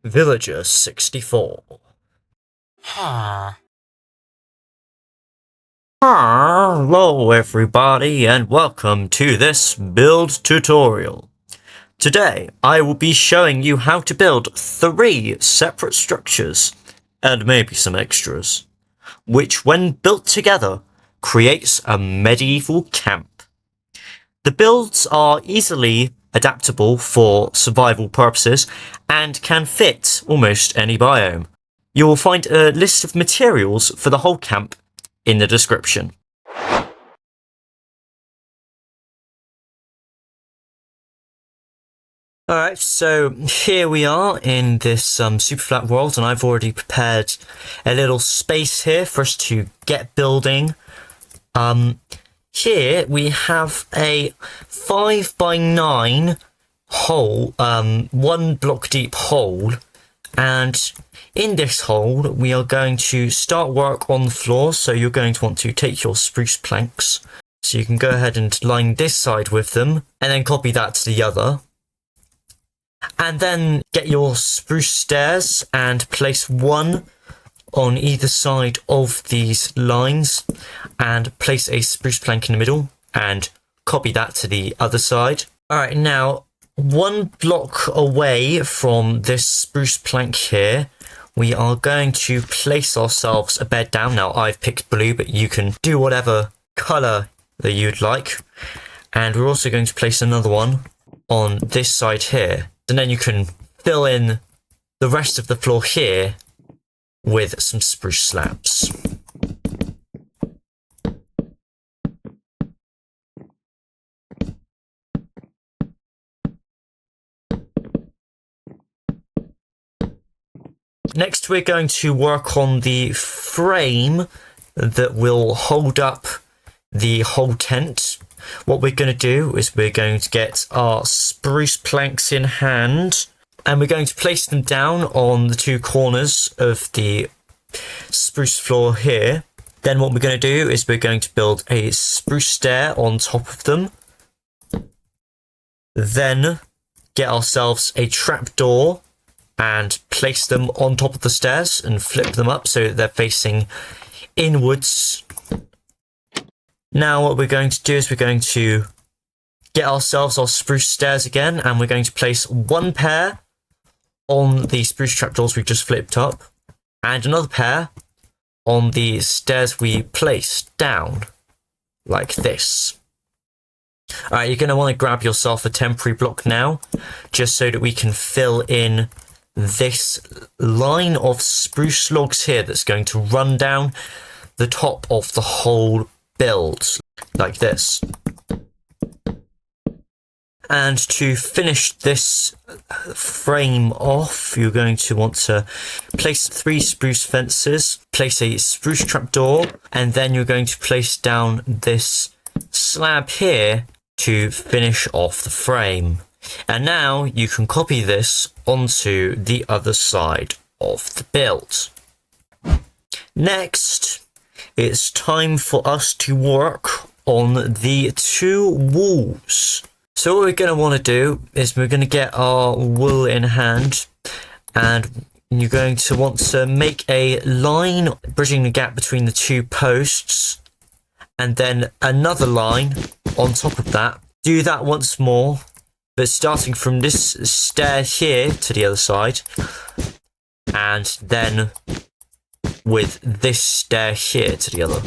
Villager 64. Hello everybody and welcome to this build tutorial. Today I will be showing you how to build 3 separate structures, and maybe some extras, which when built together creates a medieval camp. The builds are easily adaptable for survival purposes and can fit almost any biome. You will find a list of materials for the whole camp in the description. Alright, so here we are in this super flat world, and I've already prepared a little space here for us to get building. Here we have a 5x9 hole, 1 block deep hole, and in this hole we are going to start work on the floor. So you're going to want to take your spruce planks, so you can go ahead and line this side with them, and then copy that to the other. And then get your spruce stairs and place 1 on either side of these lines, and place a spruce plank in the middle and copy that to the other side. Alright, now 1 block away from this spruce plank here, we are going to place ourselves a bed down. Now I've picked blue, but you can do whatever colour that you'd like. And we're also going to place another one on this side here. And then you can fill in the rest of the floor here with some spruce slabs. Next, we're going to work on the frame that will hold up the whole tent. What we're going to do is we're going to get our spruce planks in hand, and we're going to place them down on the 2 corners of the spruce floor here. Then what we're going to do is we're going to build a spruce stair on top of them. Then get ourselves a trapdoor and place them on top of the stairs and flip them up so that they're facing inwards. Now what we're going to do is we're going to get ourselves our spruce stairs again, and we're going to place 1 pair on the spruce trapdoors we've just flipped up, and another pair on the stairs we placed down, like this. Alright, you're going to want to grab yourself a temporary block now, just so that we can fill in this line of spruce logs here that's going to run down the top of the whole build, like this. And to finish this frame off, you're going to want to place 3 spruce fences, place a spruce trapdoor, and then you're going to place down this slab here to finish off the frame. And now you can copy this onto the other side of the build. Next, it's time for us to work on the 2 walls. So what we're going to want to do is we're going to get our wool in hand, and you're going to want to make a line bridging the gap between the 2 posts, and then another line on top of that. Do that once more, but starting from this stair here to the other side, and then with this stair here to the other.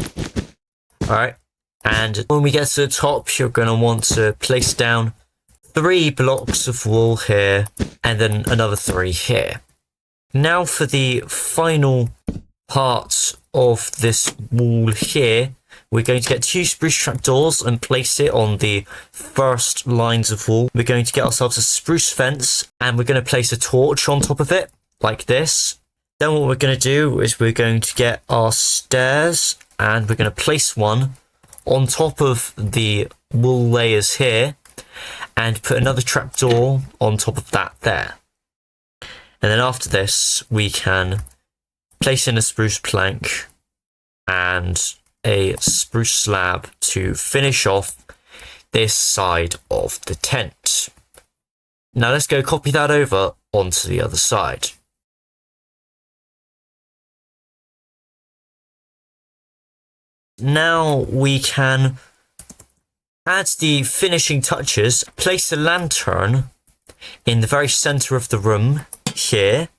Alright, and when we get to the top, you're going to want to place down 3 blocks of wool here, and then another 3 here. Now for the final part of this wall here, we're going to get 2 spruce trapdoors and place it on the first lines of wall. We're going to get ourselves a spruce fence, and we're going to place a torch on top of it, like this. Then what we're going to do is we're going to get our stairs, and we're going to place 1 on top of the wool layers here, and put another trapdoor on top of that there. And then after this, we can place in a spruce plank and a spruce slab to finish off this side of the tent. Now let's go copy that over onto the other side. now we can add the finishing touches, place a lantern in the very center of the room here.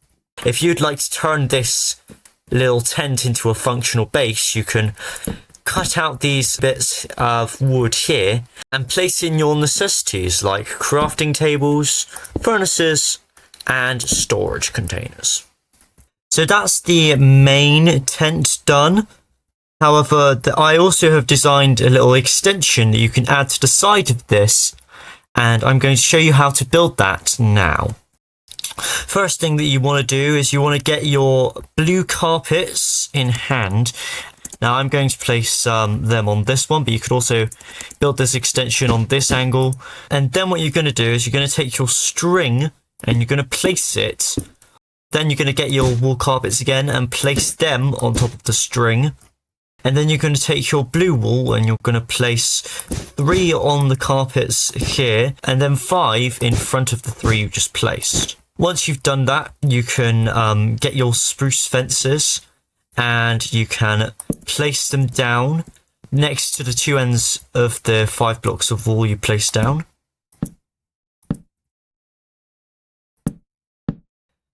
If you'd like to turn this little tent into a functional base, you can cut out these bits of wood here and place in your necessities like crafting tables, furnaces, and storage containers. So that's the main tent done. However, I also have designed a little extension that you can add to the side of this, and I'm going to show you how to build that now. First thing that you want to do is you want to get your blue carpets in hand. Now I'm going to place them on this one, but you could also build this extension on this angle. And then what you're going to do is you're going to take your string and you're going to place it. Then you're going to get your wool carpets again and place them on top of the string. And then you're going to take your blue wool and you're going to place 3 on the carpets here and then 5 in front of the 3 you just placed. Once you've done that, you can get your spruce fences and you can place them down next to the 2 ends of the 5 blocks of wool you placed down.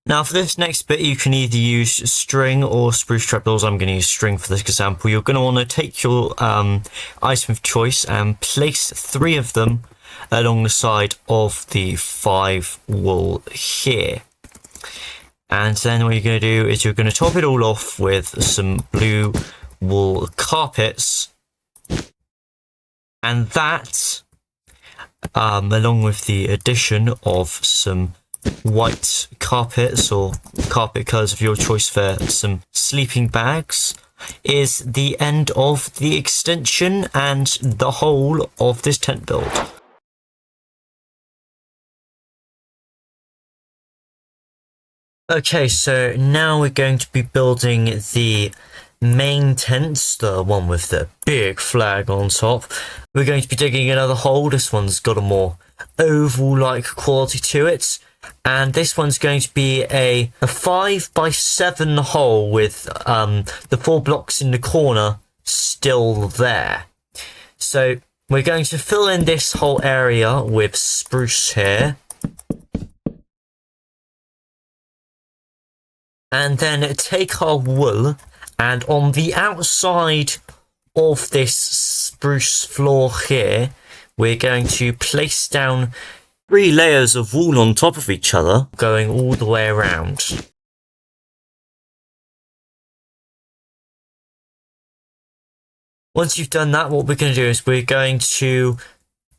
Now for this next bit, you can either use string or spruce trapdoors. I'm going to use string for this example. You're going to want to take your item of choice and place 3 of them along the side of the 5 wool here. And then what you're going to do is you're going to top it all off with some blue wool carpets. And that, along with the addition of some white carpets or carpet colours of your choice for some sleeping bags, is the end of the extension and the whole of this tent build. Okay, so now we're going to be building the main tent, the one with the big flag on top. We're going to be digging another hole. This one's got a more oval-like quality to it. And this one's going to be a 5x7 hole with the 4 blocks in the corner still there. So we're going to fill in this whole area with spruce here. And then take our wool, and on the outside of this spruce floor here, we're going to place down 3 layers of wool on top of each other, going all the way around. Once you've done that, what we're going to do is we're going to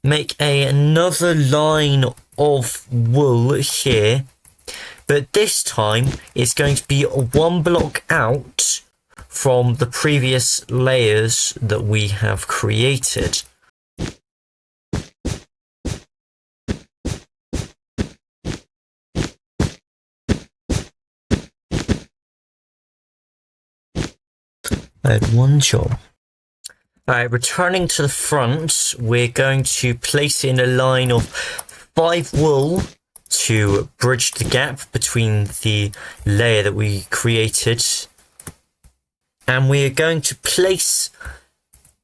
make another line of wool here. But this time, it's going to be 1 block out from the previous layers that we have created. I had 1 job. Alright, returning to the front, we're going to place in a line of 5 wool to bridge the gap between the layer that we created. And we are going to place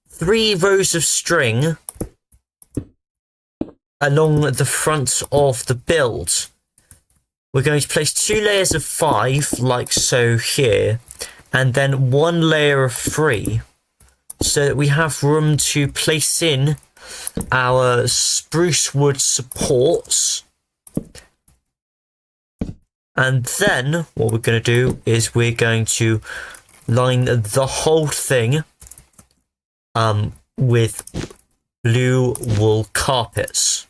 3 rows of string along the front of the build. We're going to place 2 layers of 5, like so here, and then 1 layer of 3, so that we have room to place in our spruce wood supports. And then what we're going to do is we're going to line the whole thing with blue wool carpets.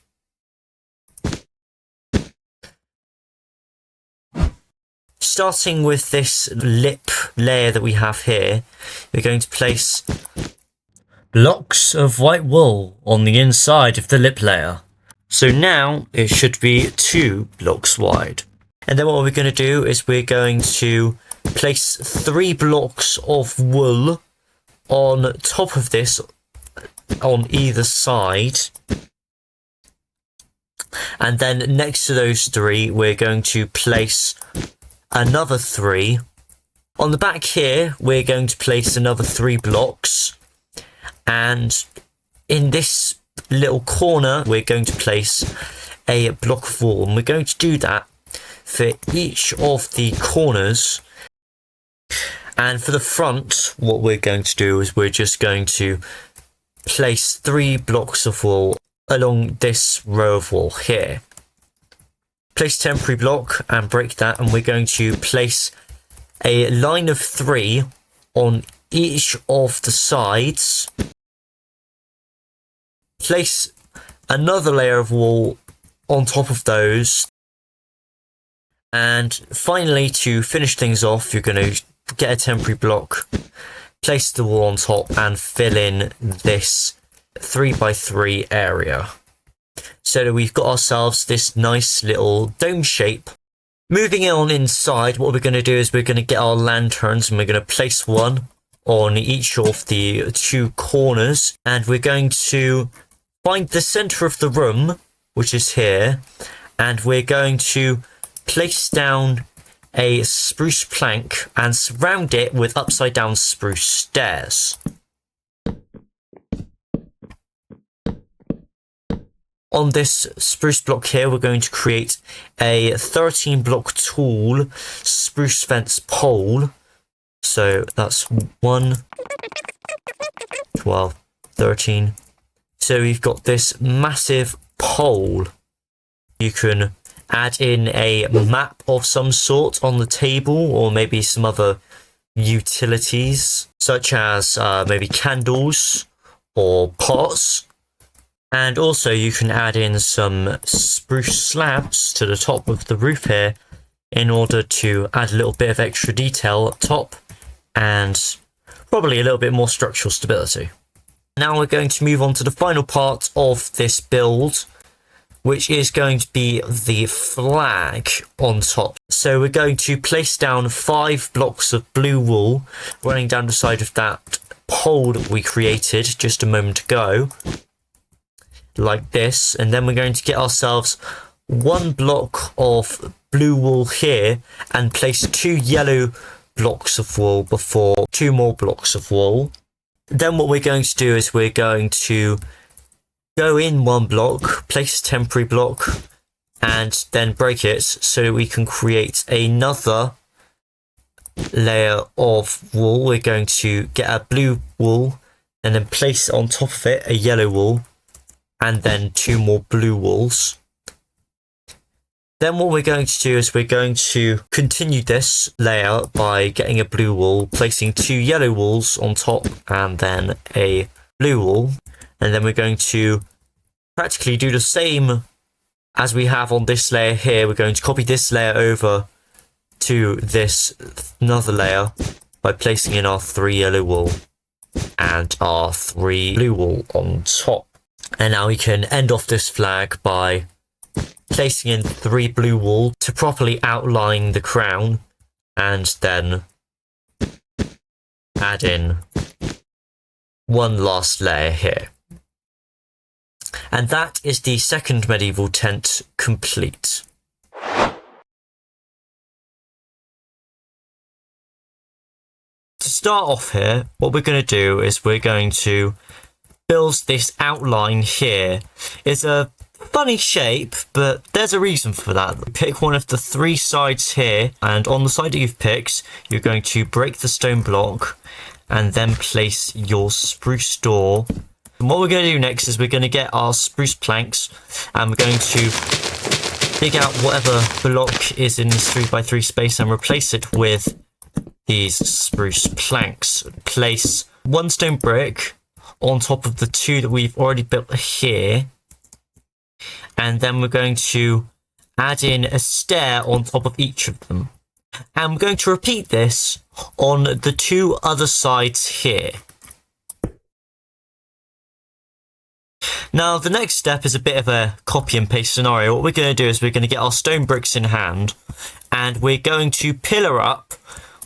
Starting with this lip layer that we have here, we're going to place blocks of white wool on the inside of the lip layer. So now it should be 2 blocks wide. And then what we're going to do is we're going to place 3 blocks of wool on top of this on either side. And then next to those 3, we're going to place another 3. On the back here, we're going to place another 3 blocks. And in this little corner, we're going to place a block of wall, and we're going to do that for each of the corners. And for the front, what we're going to do is we're just going to place 3 blocks of wall along this row of wall here. Place temporary block and break that, and we're going to place a line of 3 on each of the sides. Place another layer of wall on top of those. And finally, to finish things off, you're going to get a temporary block, place the wall on top, and fill in this 3x3 area. So that we've got ourselves this nice little dome shape. Moving on inside, what we're going to do is we're going to get our lanterns, and we're going to place one on each of the 2 corners, and we're going to find the center of the room, which is here, and we're going to place down a spruce plank and surround it with upside down spruce stairs. On this spruce block here, we're going to create a 13 block tall spruce fence pole. So that's 1, 12, 13. So we've got this massive pole. You can add in a map of some sort on the table, or maybe some other utilities, such as maybe candles or pots. And also you can add in some spruce slabs to the top of the roof here in order to add a little bit of extra detail up top and probably a little bit more structural stability. Now we're going to move on to the final part of this build, which is going to be the flag on top. So we're going to place down 5 blocks of blue wool running down the side of that pole that we created just a moment ago, like this. And then we're going to get ourselves 1 block of blue wool here and place 2 yellow blocks of wool before 2 more blocks of wool. Then what we're going to do is we're going to go in 1 block, place a temporary block, and then break it so that we can create another layer of wool. We're going to get a blue wool and then place on top of it a yellow wool, and then 2 more blue wools. Then what we're going to do is we're going to continue this layout by getting a blue wool, placing 2 yellow wools on top, and then a blue wool. And then we're going to practically do the same as we have on this layer here. We're going to copy this layer over to this another layer by placing in our 3 yellow wool and our 3 blue wool on top. And now we can end off this flag by placing in 3 blue wool to properly outline the crown, and then add in 1 last layer here. And that is the second medieval tent complete. To start off here, what we're going to do is we're going to build this outline here. It's a funny shape, but there's a reason for that. Pick one of the 3 sides here, and on the side that you've picked, you're going to break the stone block and then place your spruce door. And what we're going to do next is we're going to get our spruce planks, and we're going to dig out whatever block is in this 3x3 space and replace it with these spruce planks. Place 1 stone brick on top of the 2 that we've already built here, and then we're going to add in a stair on top of each of them, and we're going to repeat this on the 2 other sides here. Now the next step is a bit of a copy and paste scenario. What we're going to do is we're going to get our stone bricks in hand, and we're going to pillar up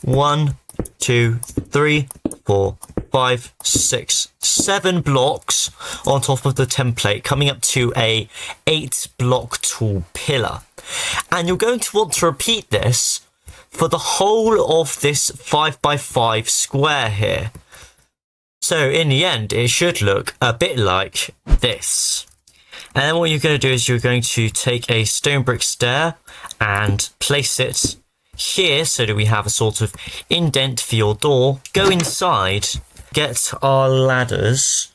1, 2, 3, 4, 5, 6, 7 blocks on top of the template, coming up to a 8 block tall pillar. And you're going to want to repeat this for the whole of this 5x5 square here. So in the end, it should look a bit like this. And then what you're going to do is you're going to take a stone brick stair and place it here so that we have a sort of indent for your door. Go inside, get our ladders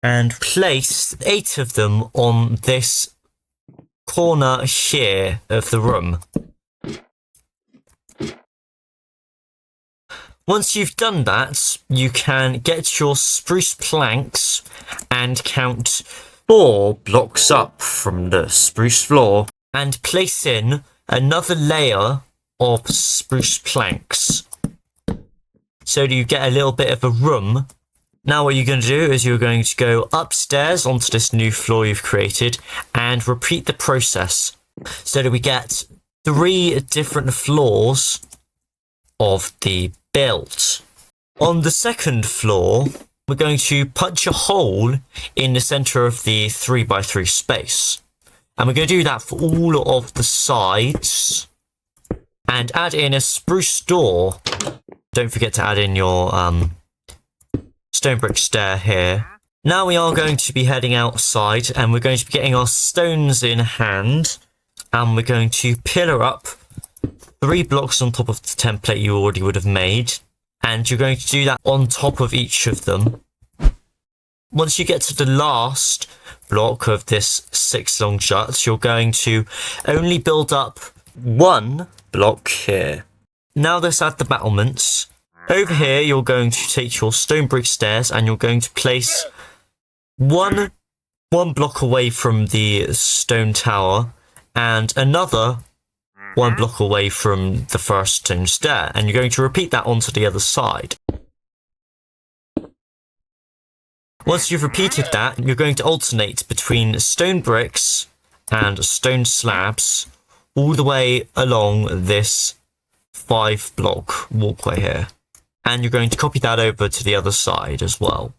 and place 8 of them on this corner here of the room. Once you've done that, you can get your spruce planks and count 4 blocks up from the spruce floor and place in another layer of spruce planks so that you get a little bit of a room. Now what you're going to do is you're going to go upstairs onto this new floor you've created and repeat the process so that we get 3 different floors of the build. On the second floor, we're going to punch a hole in the center of the 3x3 space. And we're going to do that for all of the sides and add in a spruce door. Don't forget to add in your stone brick stair here. Now we are going to be heading outside and we're going to be getting our stones in hand and we're going to pillar up 3 blocks on top of the template you already would have made. And you're going to do that on top of each of them. Once you get to the last block of this 6 long jut, you're going to only build up 1 block here. Now let's add the battlements. Over here, you're going to take your stone brick stairs and you're going to place one block away from the stone tower and another 1 block away from the first stone stair, and you're going to repeat that onto the other side. Once you've repeated that, you're going to alternate between stone bricks and stone slabs all the way along this 5 block walkway here. And you're going to copy that over to the other side as well.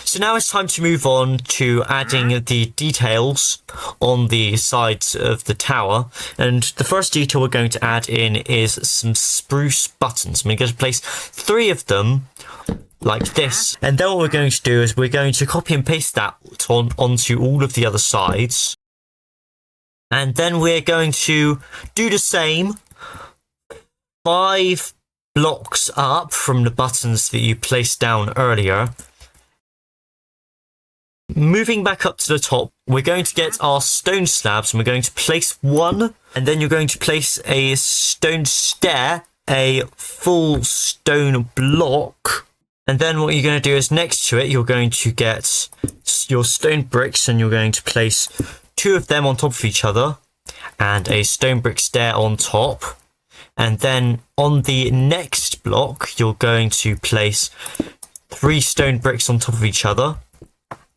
So now it's time to move on to adding the details on the sides of the tower. And the first detail we're going to add in is some spruce buttons. We're going to place 3 of them like this. And then what we're going to do is we're going to copy and paste that onto all of the other sides. And then we're going to do the same 5 blocks up from the buttons that you placed down earlier. Moving back up to the top, we're going to get our stone slabs and we're going to place 1 and then you're going to place a stone stair, a full stone block. And then what you're going to do is next to it, you're going to get your stone bricks and you're going to place 2 of them on top of each other and a stone brick stair on top. And then on the next block, you're going to place 3 stone bricks on top of each other.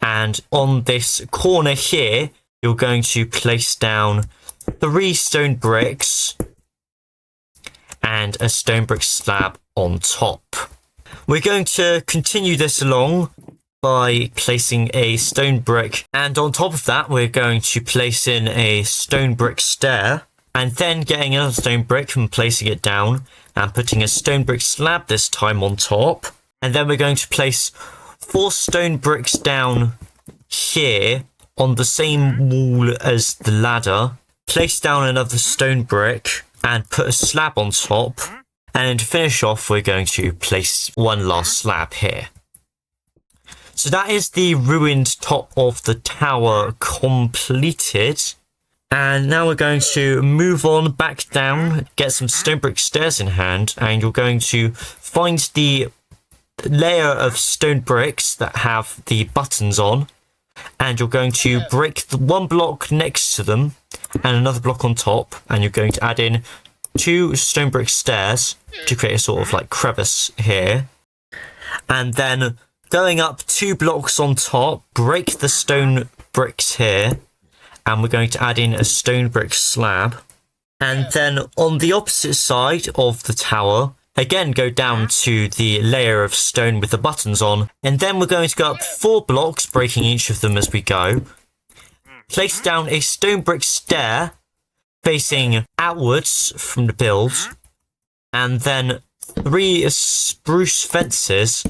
And on this corner here, you're going to place down 3 stone bricks and a stone brick slab on top. We're going to continue this along by placing a stone brick, and on top of that, we're going to place in a stone brick stair, and then getting another stone brick and placing it down, and putting a stone brick slab this time on top. And then we're going to place 4 stone bricks down here on the same wall as the ladder, place down another stone brick and put a slab on top, and to finish off we're going to place 1 last slab here. So that is the ruined top of the tower completed. And now we're going to move on back down, get some stone brick stairs in hand, and you're going to find the layer of stone bricks that have the buttons on, and you're going to break the 1 block next to them and another block on top, and you're going to add in 2 stone brick stairs to create a sort of like crevice here, and then going up 2 blocks on top, break the stone bricks here, and we're going to add in a stone brick slab. And then on the opposite side of the tower, again go down to the layer of stone with the buttons on, and then we're going to go up 4 blocks, breaking each of them as we go. Place down a stone brick stair facing outwards from the build, and then 3 spruce fences.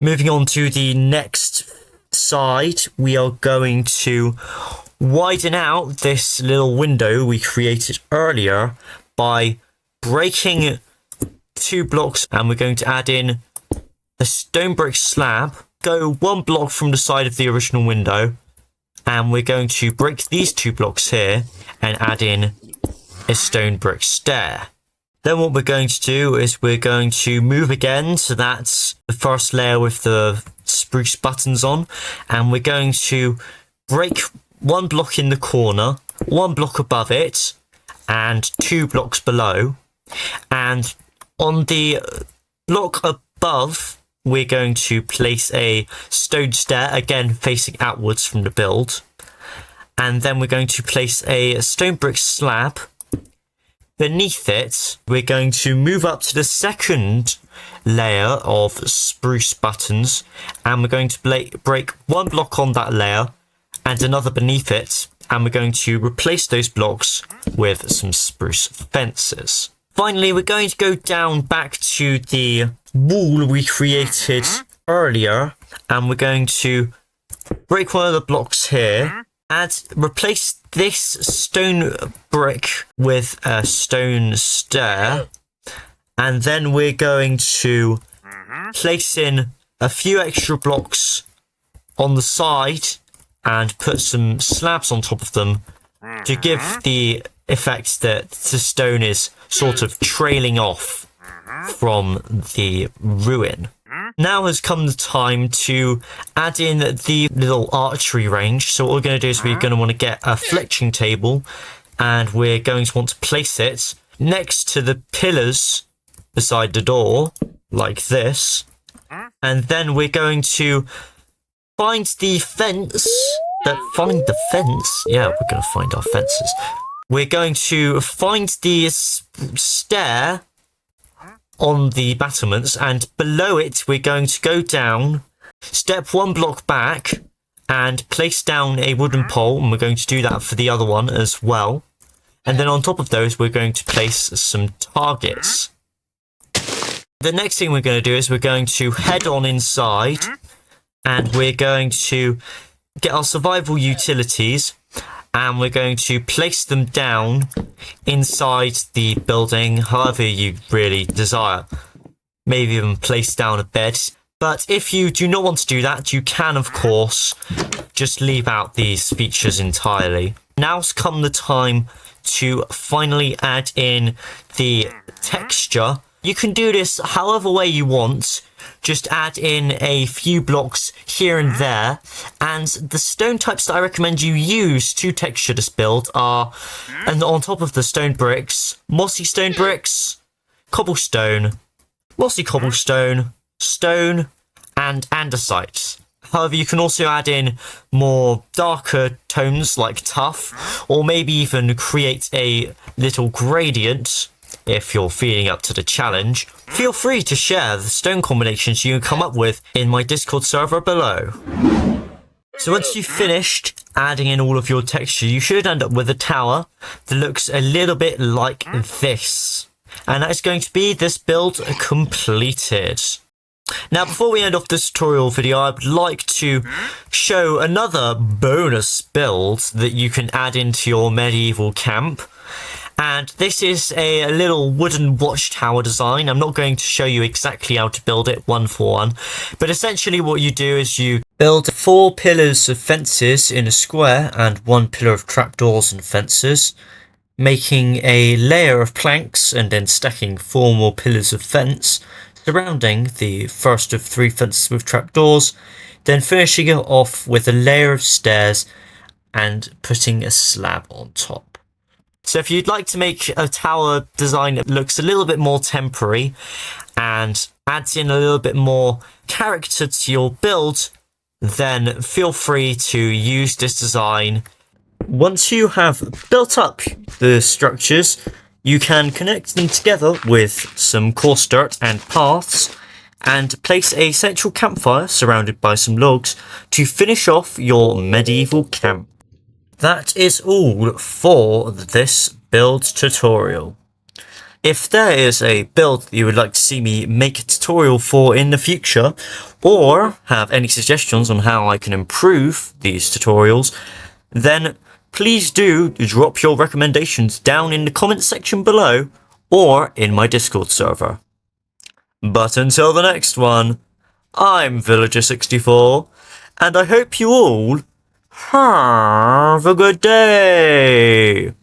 Moving on to the next side, we are going to widen out this little window we created earlier by breaking 2 blocks, and we're going to add in a stone brick slab. Go 1 block from the side of the original window, and we're going to break these 2 blocks here and add in a stone brick stair. Then what we're going to do is we're going to move again, so that's the first layer with the spruce buttons on, and we're going to break 1 block in the corner, 1 block above it, and 2 blocks below. And on the block above, we're going to place a stone stair, again facing outwards from the build. And then we're going to place a stone brick slab. Beneath it, we're going to move up to the second layer of spruce buttons, and we're going to break 1 block on that layer and another beneath it, and we're going to replace those blocks with some spruce fences. Finally, we're going to go down back to the wall we created earlier, and we're going to break 1 of the blocks here and replace this stone brick with a stone stair. And then we're going to place in a few extra blocks on the side and put some slabs on top of them to give the effect that the stone is sort of trailing off from the ruin. Now has come the time to add in the little archery range. So what we're going to do is we're going to want to get a fletching table, and we're going to want to place it next to the pillars beside the door, like this. And then we're going to find the fence. Find the fence? Yeah, we're going to find our fences. We're going to find the stair on the battlements, and below it we're going to go down, step 1 block back, and place down a wooden pole, and we're going to do that for the other one as well. And then on top of those we're going to place some targets. The next thing we're going to do is we're going to head on inside, and we're going to get our survival utilities, and we're going to place them down inside the building however you really desire. Maybe even place down a bed. But if you do not want to do that, you can, of course, just leave out these features entirely. Now's come the time to finally add in the texture. You can do this however way you want. Just add in a few blocks here and there, and the stone types that I recommend you use to texture this build are, and on top of the stone bricks, mossy stone bricks, cobblestone, mossy cobblestone, stone, and andesite. However, you can also add in more darker tones like tough, or maybe even create a little gradient if you're feeling up to the challenge. Feel free to share the stone combinations you come up with in my Discord server below. So once you've finished adding in all of your texture, you should end up with a tower that looks a little bit like this. And that is going to be this build completed. Now, before we end off this tutorial video, I would like to show another bonus build that you can add into your medieval camp. And this is a little wooden watchtower design. I'm not going to show you exactly how to build it 1 for 1, but essentially what you do is you build 4 pillars of fences in a square and 1 pillar of trapdoors and fences, making a layer of planks and then stacking 4 more pillars of fence surrounding the first of 3 fences with trapdoors, then finishing it off with a layer of stairs and putting a slab on top. So if you'd like to make a tower design that looks a little bit more temporary and adds in a little bit more character to your build, then feel free to use this design. Once you have built up the structures, you can connect them together with some coarse dirt and paths and place a central campfire surrounded by some logs to finish off your medieval camp. That is all for this build tutorial. If there is a build that you would like to see me make a tutorial for in the future, or have any suggestions on how I can improve these tutorials, then please do drop your recommendations down in the comments section below or in my Discord server. But until the next one, I'm Villager64, and I hope you all have a good day.